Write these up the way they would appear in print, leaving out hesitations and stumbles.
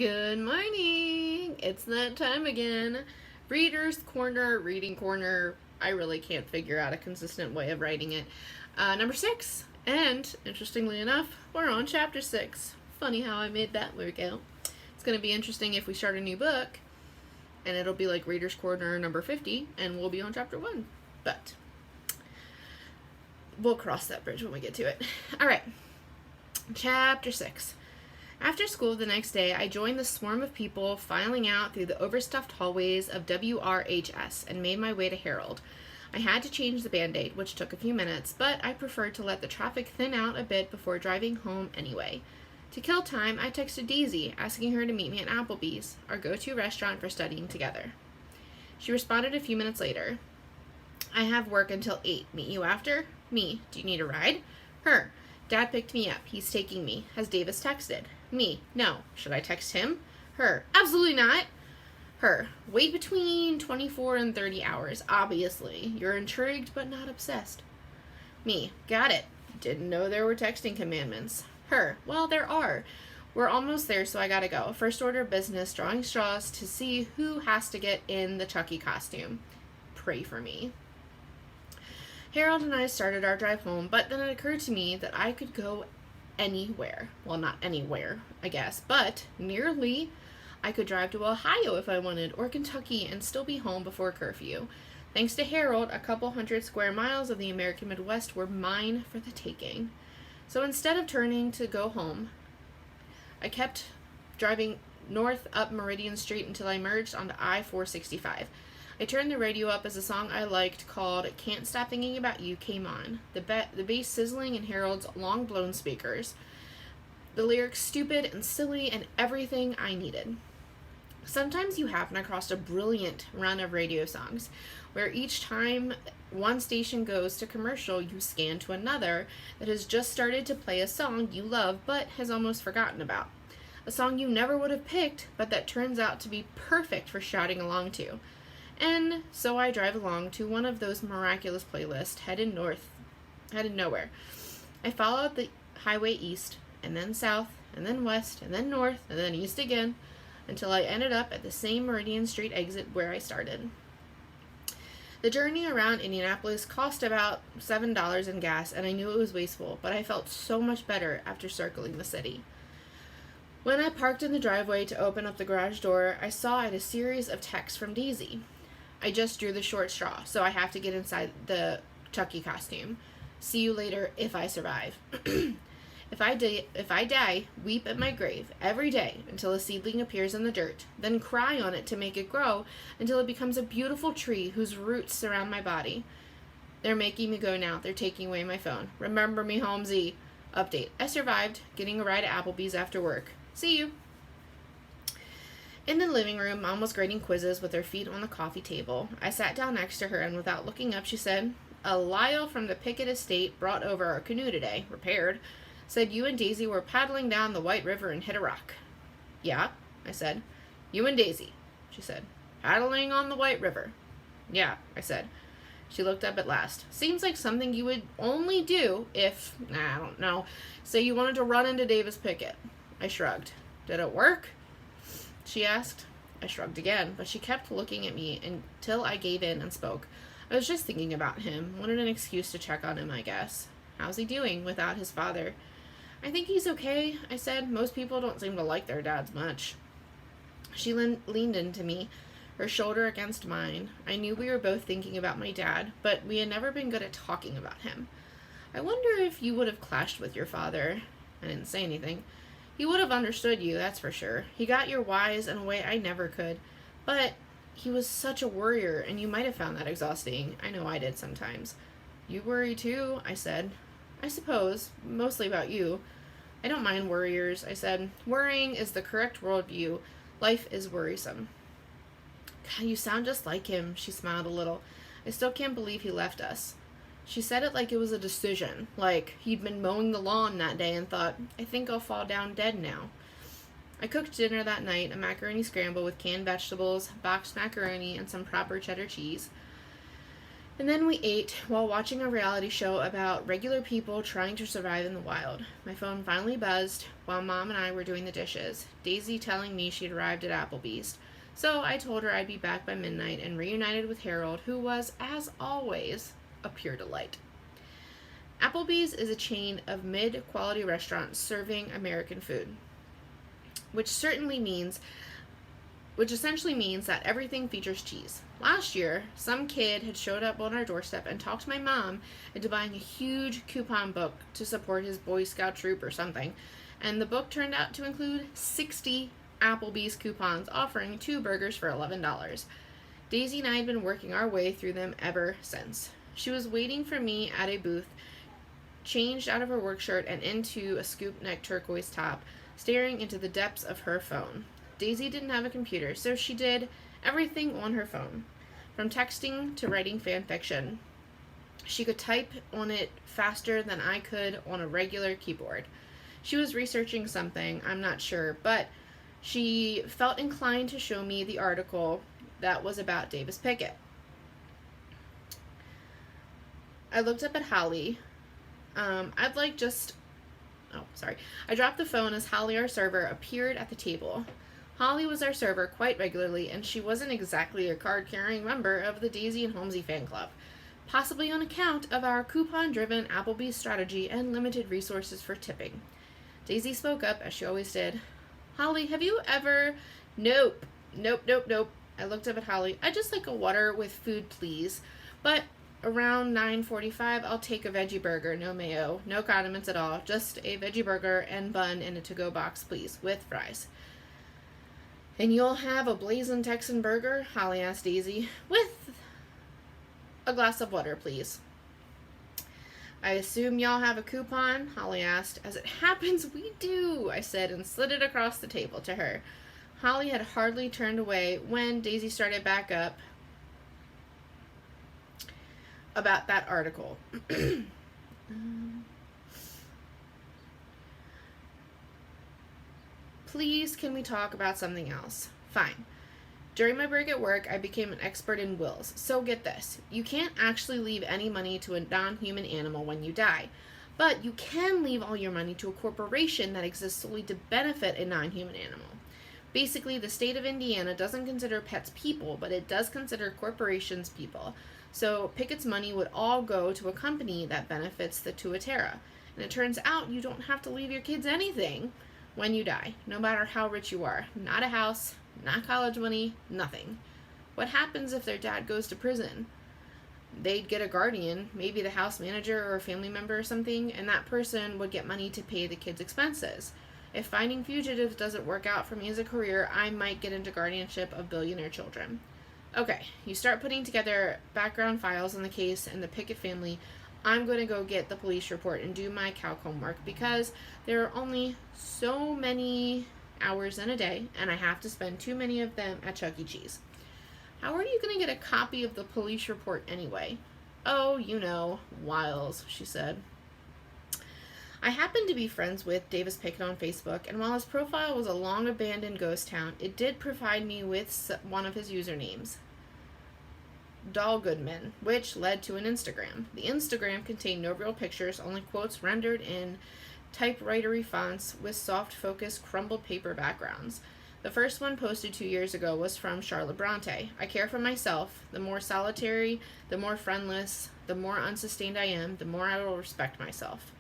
Good morning! It's that time again. Reader's Corner, Reading Corner. I really can't figure out a consistent way of writing it. Number 6. And, interestingly enough, we're on chapter 6. Funny how I made that work out. It's going to be interesting if we start a new book, and it'll be like Reader's Corner number 50, and we'll be on chapter 1. But we'll cross that bridge when we get to it. Alright. Chapter 6. After school the next day, I joined the swarm of people filing out through the overstuffed hallways of WRHS and made my way to Harold. I had to change the Band-Aid, which took a few minutes, but I preferred to let the traffic thin out a bit before driving home anyway. To kill time, I texted Daisy, asking her to meet me at Applebee's, our go-to restaurant for studying together. She responded a few minutes later. I have work until 8. Meet you after? Me. Do you need a ride? Her. Dad picked me up. He's taking me. Has Davis texted? Me. No. Should I text him? Her. Absolutely not. Her. Wait between 24 and 30 hours. Obviously. You're intrigued but not obsessed. Me. Got it. Didn't know there were texting commandments. Her. Well, there are. We're almost there, so I gotta go. First order of business, drawing straws to see who has to get in the Chucky costume. Pray for me. Harold and I started our drive home, but then it occurred to me that I could go anywhere. Well, not anywhere, I guess, but nearly. I could drive to Ohio if I wanted, or Kentucky, and still be home before curfew. Thanks to Harold, a couple hundred square miles of the American Midwest were mine for the taking. So instead of turning to go home, I kept driving north up Meridian Street until I merged onto I-465. I turned the radio up as a song I liked called Can't Stop Thinking About You came on, the bass sizzling in Harold's long-blown speakers, the lyrics stupid and silly and everything I needed. Sometimes you happen across a brilliant run of radio songs, where each time one station goes to commercial, you scan to another that has just started to play a song you love but has almost forgotten about. A song you never would have picked, but that turns out to be perfect for shouting along to. And so I drive along to one of those miraculous playlists, headed nowhere. I followed the highway east, and then south, and then west, and then north, and then east again, until I ended up at the same Meridian Street exit where I started. The journey around Indianapolis cost about $7 in gas, and I knew it was wasteful, but I felt so much better after circling the city. When I parked in the driveway to open up the garage door, I saw a series of texts from Daisy. I just drew the short straw, so I have to get inside the Chucky costume. See you later if I survive. If I die, weep at my grave every day until a seedling appears in the dirt, then cry on it to make it grow until it becomes a beautiful tree whose roots surround my body. They're making me go now. They're taking away my phone. Remember me, Holmesy. Update. I survived, getting a ride at Applebee's after work. See you. In the living room, Mom was grading quizzes with her feet on the coffee table. I sat down next to her, and without looking up, she said, "A Lyle from the Pickett estate brought over our canoe today, repaired. Said you and Daisy were paddling down the White River and hit a rock." "Yeah," I said. "You and Daisy," she said. "Paddling on the White River." "Yeah," I said. She looked up at last. "Seems like something you would only do if, I don't know, say you wanted to run into Davis Pickett." I shrugged. "Did it work?" she asked. I shrugged again, but she kept looking at me until I gave in and spoke. I was just thinking about him. Wanted an excuse to check on him, I guess. How's he doing without his father? "I think he's okay," I said. "Most people don't seem to like their dads much." She leaned into me, her shoulder against mine. I knew we were both thinking about my dad, but we had never been good at talking about him. "I wonder if you would have clashed with your father." I didn't say anything. "He would have understood you, that's for sure. He got your whys in a way I never could. But he was such a worrier, and you might have found that exhausting. I know I did sometimes." "You worry too," I said. "I suppose. Mostly about you." "I don't mind worriers," I said. "Worrying is the correct worldview. Life is worrisome." "God, you sound just like him," she smiled a little. "I still can't believe he left us." She said it like it was a decision, like he'd been mowing the lawn that day and thought, "I think I'll fall down dead now." I cooked dinner that night, a macaroni scramble with canned vegetables, boxed macaroni, and some proper cheddar cheese. And then we ate while watching a reality show about regular people trying to survive in the wild. My phone finally buzzed while Mom and I were doing the dishes, Daisy telling me she'd arrived at Applebee's. So I told her I'd be back by midnight and reunited with Harold, who was, as always, a pure delight. Applebee's is a chain of mid-quality restaurants serving American food, which essentially means that everything features cheese. Last year, some kid had showed up on our doorstep and talked my mom into buying a huge coupon book to support his Boy Scout troop or something, and the book turned out to include 60 Applebee's coupons offering 2 burgers for $11. Daisy and I had been working our way through them ever since. She was waiting for me at a booth, changed out of her work shirt and into a scoop neck turquoise top, staring into the depths of her phone. Daisy didn't have a computer, so she did everything on her phone, from texting to writing fan fiction. She could type on it faster than I could on a regular keyboard. She was researching something, I'm not sure, but she felt inclined to show me the article that was about Davis Pickett. I looked up at Holly. I dropped the phone as Holly, our server, appeared at the table. Holly was our server quite regularly, and she wasn't exactly a card-carrying member of the Daisy and Holmesy fan club, possibly on account of our coupon-driven Applebee's strategy and limited resources for tipping. Daisy spoke up, as she always did. Holly, have you ever... Nope. I looked up at Holly. I'd just like a water with food, please. But around 9:45, I'll take a veggie burger, no mayo, no condiments at all, just a veggie burger and bun in a to-go box, please, with fries. And you'll have a blazing Texan burger? Holly asked Daisy. With a glass of water, please. I assume y'all have a coupon? Holly asked. As it happens, we do, I said, and slid it across the table to her. Holly had hardly turned away when Daisy started back up about that article. Please, can we talk about something else? Fine. During my break at work, I became an expert in wills. So get this. You can't actually leave any money to a non-human animal when you die. But you can leave all your money to a corporation that exists solely to benefit a non-human animal. Basically, the state of Indiana doesn't consider pets people, but it does consider corporations people. So Pickett's money would all go to a company that benefits the Tuatara. And it turns out you don't have to leave your kids anything when you die, no matter how rich you are. Not a house, not college money, nothing. What happens if their dad goes to prison? They'd get a guardian, maybe the house manager or a family member or something, and that person would get money to pay the kids' expenses. If finding fugitives doesn't work out for me as a career, I might get into guardianship of billionaire children. Okay, you start putting together background files on the case and the Pickett family. I'm going to go get the police report and do my calc homework because there are only so many hours in a day, and I have to spend too many of them at Chuck E. Cheese. How are you going to get a copy of the police report anyway? Oh, you know, Wiles, she said. I happened to be friends with Davis Pickett on Facebook, and while his profile was a long-abandoned ghost town, it did provide me with one of his usernames, Doll Goodman, which led to an Instagram. The Instagram contained no real pictures, only quotes rendered in typewritery fonts with soft focus crumbled paper backgrounds. The first one posted 2 years ago was from Charlotte Bronte. I care for myself. The more solitary, the more friendless, the more unsustained I am, the more I will respect myself.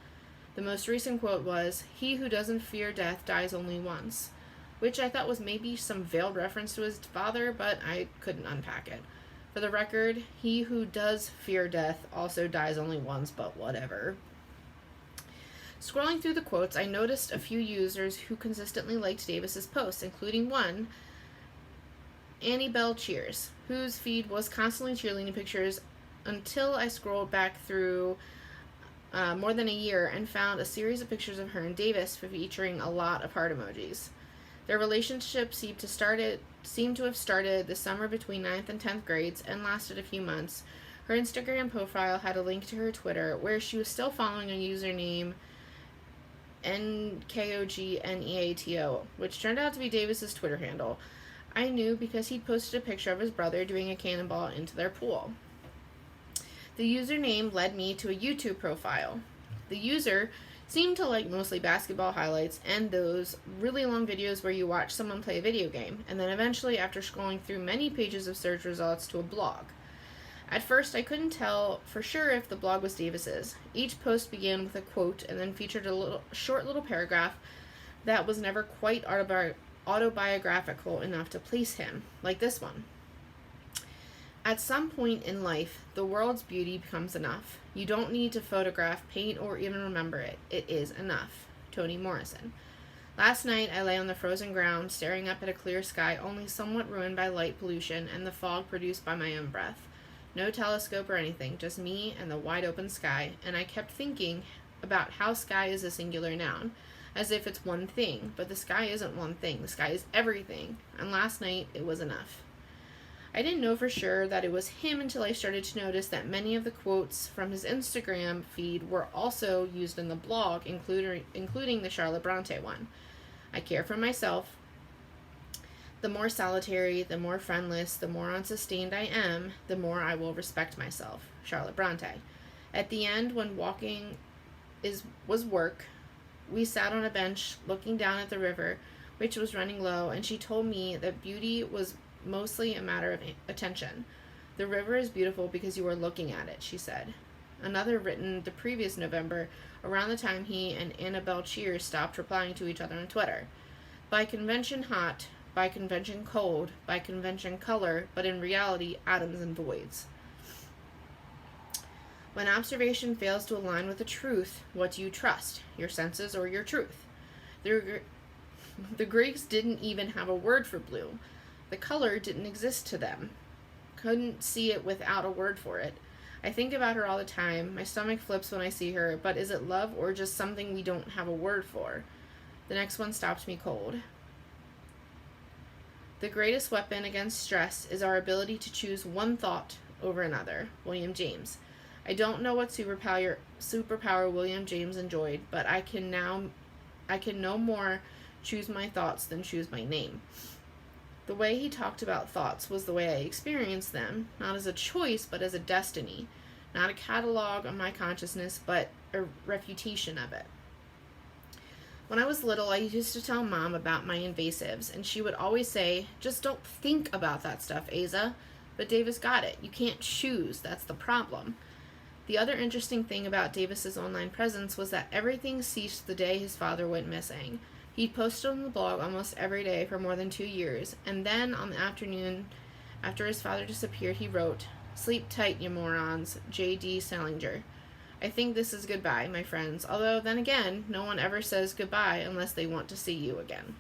The most recent quote was, "He who doesn't fear death dies only once," which I thought was maybe some veiled reference to his father, but I couldn't unpack it. For the record, he who does fear death also dies only once, but whatever. Scrolling through the quotes, I noticed a few users who consistently liked Davis's posts, including one, Annie Bell Cheers, whose feed was constantly cheerleading pictures until I scrolled back through more than a year and found a series of pictures of her and Davis featuring a lot of heart emojis. Their relationship seemed to have started the summer between 9th and 10th grades and lasted a few months. Her Instagram profile had a link to her Twitter, where she was still following a username NKOGNEATO, which turned out to be Davis's Twitter handle. I knew because he'd posted a picture of his brother doing a cannonball into their pool. The username led me to a YouTube profile. The user seemed to like mostly basketball highlights and those really long videos where you watch someone play a video game, and then eventually, after scrolling through many pages of search results, to a blog. At first, I couldn't tell for sure if the blog was Davis's. Each post began with a quote and then featured a short little paragraph that was never quite autobiographical enough to place him, like this one. At some point in life, the world's beauty becomes enough. You don't need to photograph, paint, or even remember it. It is enough. Toni Morrison. Last night, I lay on the frozen ground, staring up at a clear sky only somewhat ruined by light pollution and the fog produced by my own breath. No telescope or anything, just me and the wide-open sky, and I kept thinking about how sky is a singular noun, as if it's one thing, but the sky isn't one thing. The sky is everything, and last night, it was enough. I didn't know for sure that it was him until I started to notice that many of the quotes from his Instagram feed were also used in the blog, including the Charlotte Bronte one. I care for myself. The more solitary, the more friendless, the more unsustained I am, the more I will respect myself. Charlotte Bronte. At the end, when walking was work, we sat on a bench looking down at the river, which was running low, and she told me that beauty was mostly a matter of attention. The river is beautiful because you are looking at it, she said. Another written the previous November, around the time he and Annabelle Cheers stopped replying to each other on Twitter. By convention hot, by convention cold, by convention color, but in reality atoms and voids. When observation fails to align with the truth, what do you trust, your senses or your truth? The Greeks didn't even have a word for blue. The color didn't exist to them. Couldn't see it without a word for it. I think about her all the time. My stomach flips when I see her, but is it love or just something we don't have a word for? The next one stopped me cold. The greatest weapon against stress is our ability to choose one thought over another. William James. I don't know what superpower William James enjoyed, but I can no more choose my thoughts than choose my name. The way he talked about thoughts was the way I experienced them, not as a choice, but as a destiny. Not a catalog of my consciousness, but a refutation of it. When I was little, I used to tell Mom about my invasives, and she would always say, just don't think about that stuff, Asa. But Davis got it. You can't choose. That's the problem. The other interesting thing about Davis's online presence was that everything ceased the day his father went missing. He'd posted on the blog almost every day for more than 2 years, and then on the afternoon after his father disappeared, he wrote, "Sleep tight, you morons, J.D. Salinger. I think this is goodbye, my friends, although then again, no one ever says goodbye unless they want to see you again."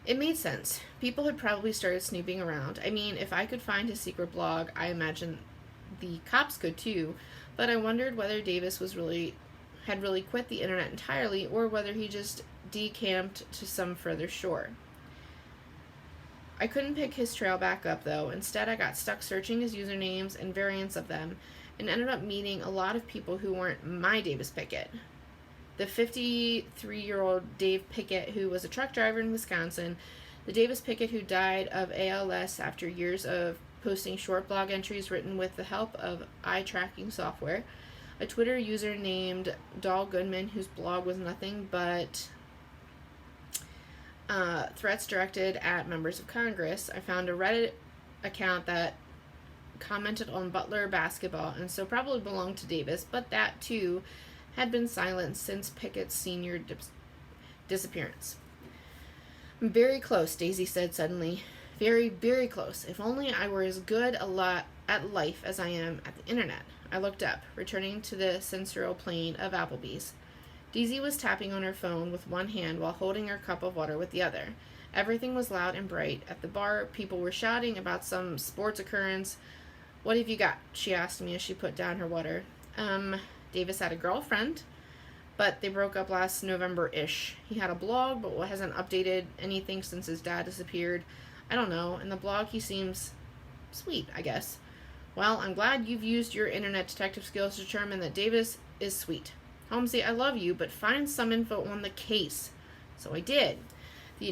It made sense. People had probably started snooping around. I mean, if I could find his secret blog, I imagine the cops could too, but I wondered whether Davis had really quit the internet entirely, or whether he just decamped to some further shore. I couldn't pick his trail back up, though. Instead, I got stuck searching his usernames and variants of them, and ended up meeting a lot of people who weren't my Davis Pickett. The 53-year-old Dave Pickett, who was a truck driver in Wisconsin, the Davis Pickett who died of ALS after years of posting short blog entries written with the help of eye tracking software, a Twitter user named Dahl Goodman, whose blog was nothing but threats directed at members of Congress. I found a Reddit account that commented on Butler basketball, and so probably belonged to Davis, but that too had been silent since Pickett's senior disappearance. "I'm very close," Daisy said suddenly. "Very, very close. If only I were as good at life as I am at the internet." I looked up, returning to the sensorial plane of Applebee's. Daisy was tapping on her phone with one hand while holding her cup of water with the other. Everything was loud and bright. At the bar, people were shouting about some sports occurrence. "What have you got?" she asked me as she put down her water. Davis had a girlfriend, but they broke up last November-ish. He had a blog, but hasn't updated anything since his dad disappeared. I don't know. In the blog, he seems sweet, I guess. Well, I'm glad you've used your internet detective skills to determine that Davis is sweet. Holmesy, I love you, but find some info on the case. So I did. The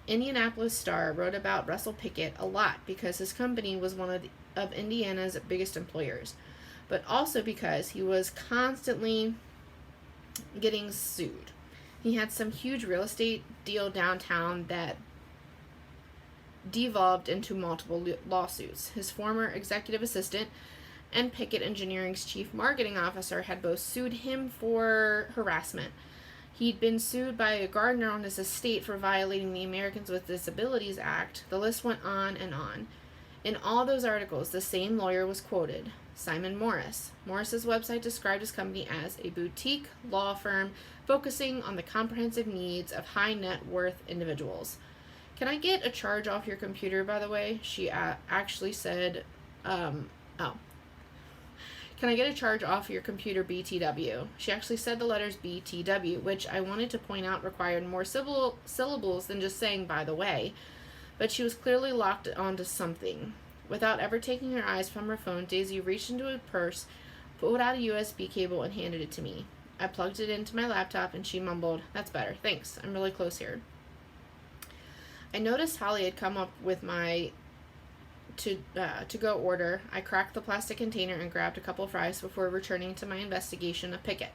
Indianapolis Star wrote about Russell Pickett a lot because his company was one of of Indiana's biggest employers, but also because he was constantly getting sued. He had some huge real estate deal downtown that devolved into multiple lawsuits. His former executive assistant and Pickett Engineering's chief marketing officer had both sued him for harassment. He'd been sued by a gardener on his estate for violating the Americans with Disabilities Act. The list went on and on. In all those articles, the same lawyer was quoted, Simon Morris. Morris's website described his company as a boutique law firm focusing on the comprehensive needs of high net worth individuals. Can I get a charge off your computer, by the way? She actually said, Can I get a charge off your computer, BTW? She actually said the letters BTW, which I wanted to point out required more syllables than just saying, by the way. But she was clearly locked onto something. Without ever taking her eyes from her phone, Daisy reached into her purse, pulled out a USB cable, and handed it to me. I plugged it into my laptop, and she mumbled, "That's better. Thanks. I'm really close here." I noticed Holly had come up with my to-go order. I cracked the plastic container and grabbed a couple fries before returning to my investigation of Pickett.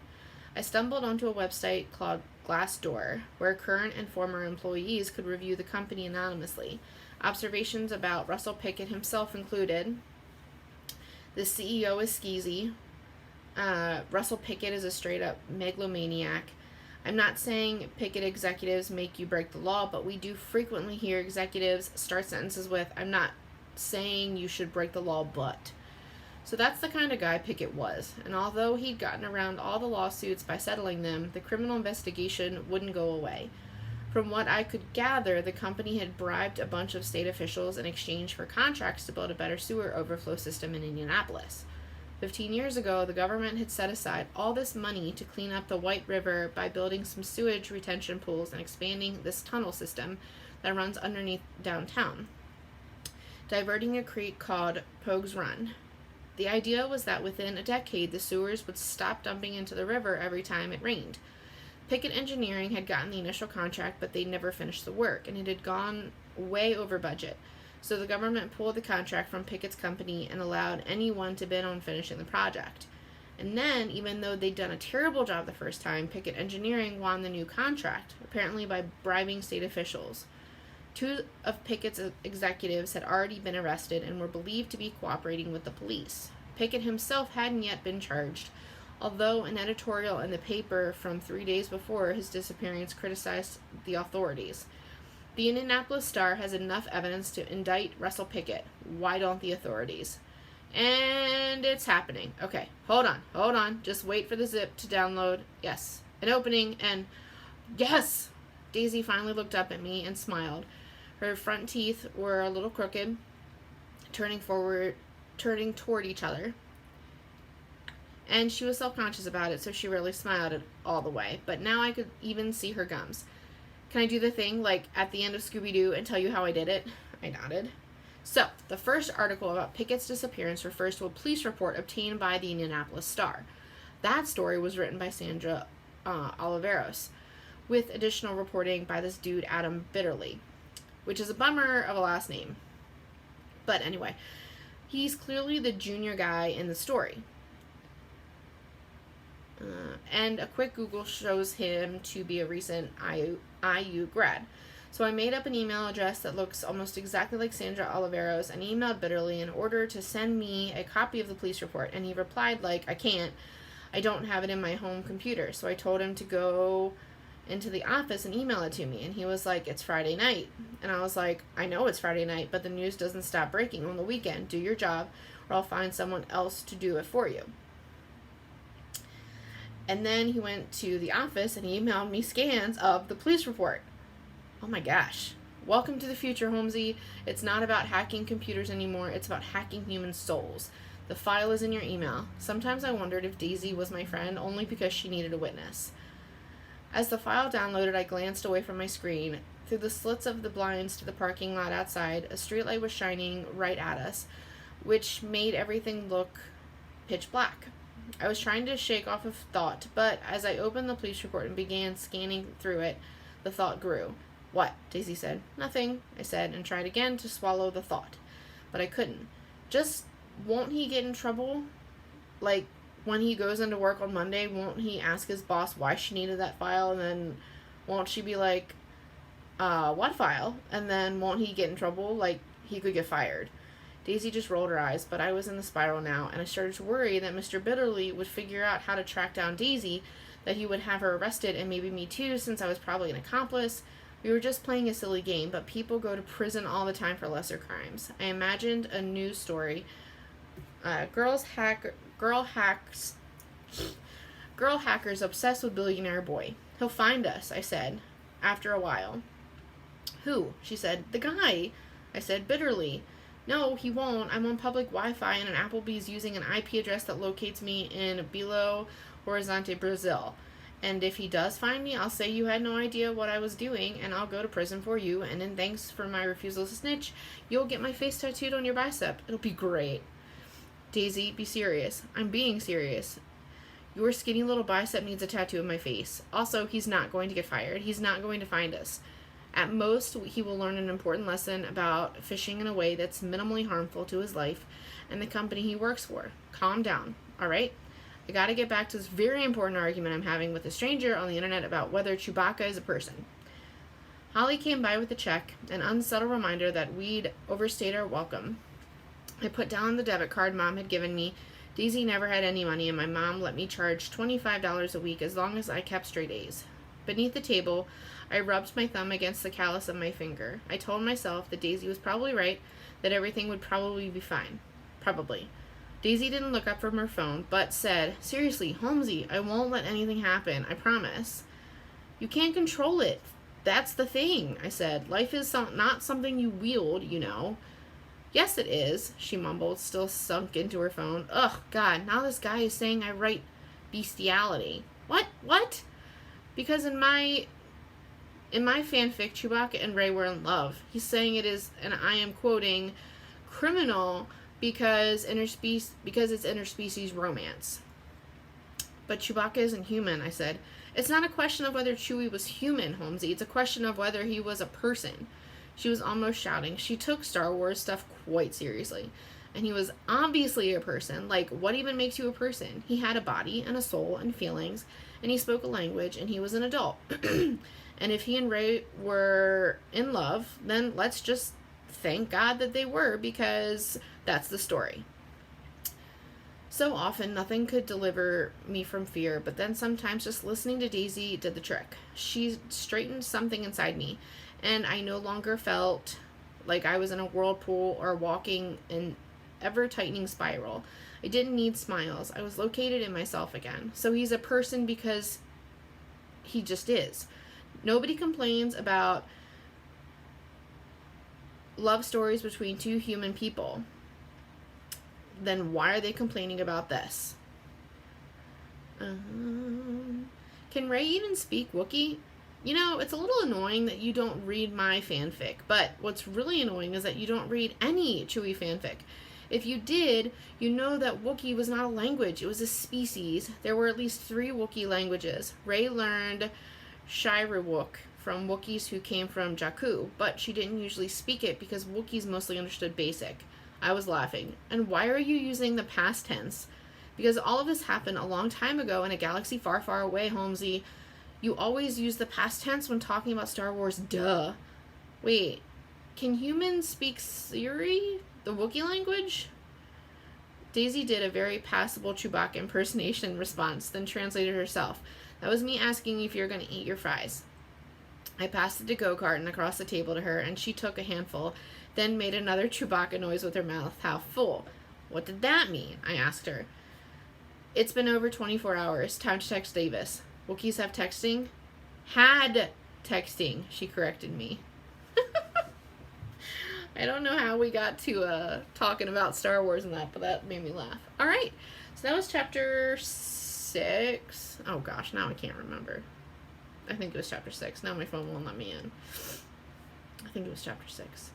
I stumbled onto a website called Glassdoor, where current and former employees could review the company anonymously. Observations about Russell Pickett himself included: the CEO is skeezy. Russell Pickett is a straight-up megalomaniac. I'm not saying Pickett executives make you break the law, but we do frequently hear executives start sentences with, "I'm not saying you should break the law, but." So that's the kind of guy Pickett was, and although he'd gotten around all the lawsuits by settling them, the criminal investigation wouldn't go away. From what I could gather, the company had bribed a bunch of state officials in exchange for contracts to build a better sewer overflow system in Indianapolis. 15 years ago, the government had set aside all this money to clean up the White River by building some sewage retention pools and expanding this tunnel system that runs underneath downtown, diverting a creek called Pogues Run. The idea was that within a decade, the sewers would stop dumping into the river every time it rained. Pickett Engineering had gotten the initial contract, but they never finished the work, and it had gone way over budget. So the government pulled the contract from Pickett's company and allowed anyone to bid on finishing the project. And then, even though they'd done a terrible job the first time, Pickett Engineering won the new contract, apparently by bribing state officials. 2 of Pickett's executives had already been arrested and were believed to be cooperating with the police. Pickett himself hadn't yet been charged, although an editorial in the paper from 3 days before his disappearance criticized the authorities. The Indianapolis Star has enough evidence to indict Russell Pickett. Why don't the authorities? And it's happening. Okay, hold on. Just wait for the zip to download. Yes, an opening, and yes! Daisy finally looked up at me and smiled. Her front teeth were a little crooked, turning toward each other. And she was self-conscious about it, so she really smiled all the way. But now I could even see her gums. Can I do the thing, like, at the end of Scooby-Doo and tell you how I did it? I nodded. So, the first article about Pickett's disappearance refers to a police report obtained by the Indianapolis Star. That story was written by Sandra Oliveros, with additional reporting by this dude, Adam Bitterly, which is a bummer of a last name. But anyway, he's clearly the junior guy in the story. And a quick Google shows him to be a recent IU grad. So I made up an email address that looks almost exactly like Sandra Oliveros and emailed Bitterly in order to send me a copy of the police report. And he replied like, I don't have it in my home computer. So I told him to go into the office and email it to me. And he was like, it's Friday night. And I was like, I know it's Friday night, but the news doesn't stop breaking on the weekend. Do your job, or I'll find someone else to do it for you. And then he went to the office and he emailed me scans of the police report. Oh my gosh. Welcome to the future, Holmesy. It's not about hacking computers anymore. It's about hacking human souls. The file is in your email. Sometimes I wondered if Daisy was my friend only because she needed a witness. As the file downloaded, I glanced away from my screen. Through the slits of the blinds to the parking lot outside, a streetlight was shining right at us, which made everything look pitch black. I was trying to shake off a thought, but as I opened the police report and began scanning through it, the thought grew. What? Daisy said. Nothing, I said, and tried again to swallow the thought. But I couldn't. just, won't he get in trouble? Like, when he goes into work on Monday, won't he ask his boss why she needed that file? And then won't she be like, what file? And then won't he get in trouble? Like, he could get fired. Daisy just rolled her eyes, but I was in the spiral now, and I started to worry that Mr. Bitterly would figure out how to track down Daisy, that he would have her arrested, and maybe me too, since I was probably an accomplice. We were just playing a silly game, but people go to prison all the time for lesser crimes. I imagined a news story. Girl hackers obsessed with billionaire boy. He'll find us, I said, after a while. Who? She said. The guy. I said, bitterly. No, he won't. I'm on public Wi-Fi, and an Applebee's using an IP address that locates me in Belo Horizonte, Brazil. And if he does find me, I'll say you had no idea what I was doing, and I'll go to prison for you, and in thanks for my refusal to snitch, you'll get my face tattooed on your bicep. It'll be great. Daisy, be serious. I'm being serious. Your skinny little bicep needs a tattoo of my face. Also, he's not going to get fired. He's not going to find us. At most, he will learn an important lesson about fishing in a way that's minimally harmful to his life and the company he works for. Calm down, all right? I gotta get back to this very important argument I'm having with a stranger on the internet about whether Chewbacca is a person. Holly came by with a check, an unsubtle reminder that we'd overstayed our welcome. I put down the debit card Mom had given me. Daisy never had any money, and my mom let me charge $25 a week as long as I kept straight A's. Beneath the table, I rubbed my thumb against the callus of my finger. I told myself that Daisy was probably right, that everything would probably be fine. Probably. Daisy didn't look up from her phone, but said, seriously, Holmesy, I won't let anything happen, I promise. You can't control it. That's the thing, I said. Life is not something you wield, you know. Yes, it is, she mumbled, still sunk into her phone. Ugh, God, now this guy is saying I write bestiality. What? Because in my fanfic, Chewbacca and Rey were in love. He's saying it is, and I am quoting, criminal because it's interspecies romance. But Chewbacca isn't human, I said. It's not a question of whether Chewie was human, Holmesy. It's a question of whether he was a person. She was almost shouting. She took Star Wars stuff quite seriously. And he was obviously a person. Like, what even makes you a person? He had a body and a soul and feelings, and he spoke a language, and he was an adult. And if he and Rey were in love, then let's just thank God that they were, because that's the story. So often, nothing could deliver me from fear, but then sometimes just listening to Daisy did the trick. She straightened something inside me, and I no longer felt like I was in a whirlpool or walking in ever-tightening spiral. I didn't need smiles. I was located in myself again. So he's a person because he just is. Nobody complains about love stories between two human people. Then why are they complaining about this? Can Rey even speak Wookiee? You know, it's a little annoying that you don't read my fanfic, but what's really annoying is that you don't read any Chewie fanfic. If you did, you know that Wookiee was not a language, it was a species. There were at least 3 Wookiee languages. Rey learned Shiriwook from Wookiees who came from Jakku, but she didn't usually speak it because Wookiees mostly understood Basic. I was laughing. And why are you using the past tense? Because all of this happened a long time ago in a galaxy far, far away, Holmesy. You always use the past tense when talking about Star Wars, duh. Wait, can humans speak Siri, the Wookiee language? Daisy did a very passable Chewbacca impersonation response, then translated herself. That was me asking if you're going to eat your fries. I passed the to-go carton across the table to her, and she took a handful, then made another Chewbacca noise with her mouth, half full. What did that mean? I asked her. It's been over 24 hours. Time to text Davis. Wookiees have texting? Had texting, she corrected me. I don't know how we got to talking about Star Wars and that, but that made me laugh. All right, so that was chapter 6. Oh gosh, now I can't remember. I think it was chapter 6. Now my phone won't let me in. I think it was chapter 6.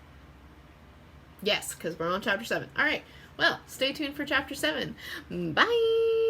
Yes, because we're on chapter 7. All right, well, stay tuned for chapter 7. Bye!